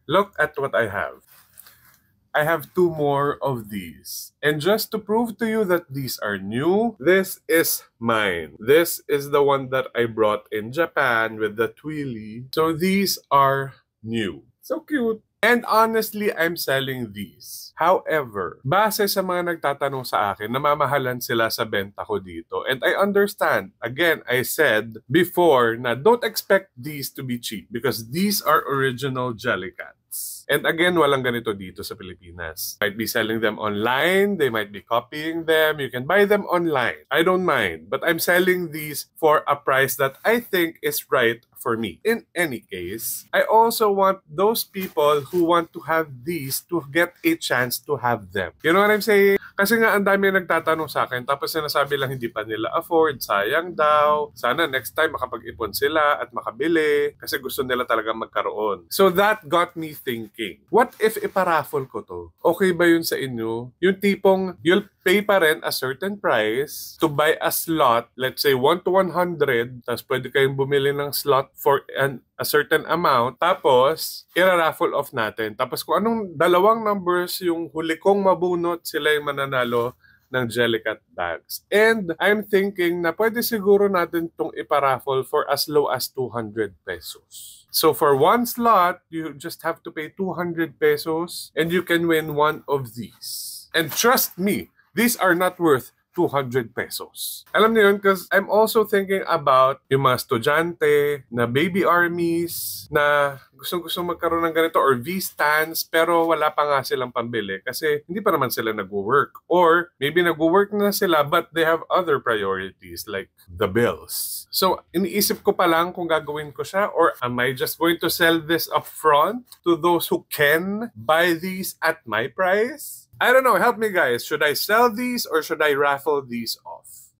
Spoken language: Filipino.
Look at what I have. I have two more of these. And just to prove to you that these are new, this is mine. This is the one that I brought in Japan with the Twilly. So these are new. So cute. And honestly, I'm selling these. However, base sa mga nagtatanong sa akin, namamahalan sila sa benta ko dito. And I understand. Again, I said before na don't expect these to be cheap because these are original Jellycats. And again, walang ganito dito sa Pilipinas. Might be selling them online, they might be copying them, you can buy them online. I don't mind, but I'm selling these for a price that I think is right for me. In any case, I also want those people who want to have these to get a chance to have them. You know what I'm saying? Kasi nga ang dami nagtatanong sa akin tapos sinasabi lang hindi pa nila afford, sayang daw. Sana next time makapag-ipon sila at makabili kasi gusto nila talagang magkaroon. So that got me thinking, what if iparaffle ko to? Okay ba yun sa inyo? Yung tipong you'll pay pa rin a certain price to buy a slot, let's say 1 to 100, tapos pwede kayong bumili ng slot for a certain amount, tapos ira-raffle off natin. Tapos kung anong dalawang numbers yung huli kong mabunot, sila yung mananalo ng Jellycat bags. And I'm thinking na pwede siguro natin itong iparaffle for as low as 200 pesos. So for one slot, you just have to pay 200 pesos and you can win one of these. And trust me, these are not worth 200 pesos. Alam niyo yun, because I'm also thinking about yung mga estudyante, na baby armies, na gusto magkaroon ng ganito, or V-stands, pero wala pa nga silang pambili kasi hindi pa naman sila nag-work. Or maybe nag-work na sila but they have other priorities like the bills. So, iniisip ko pa lang kung gagawin ko siya or am I just going to sell this up front to those who can buy these at my price? I don't know. Help me, guys. Should I sell these or should I raffle these off?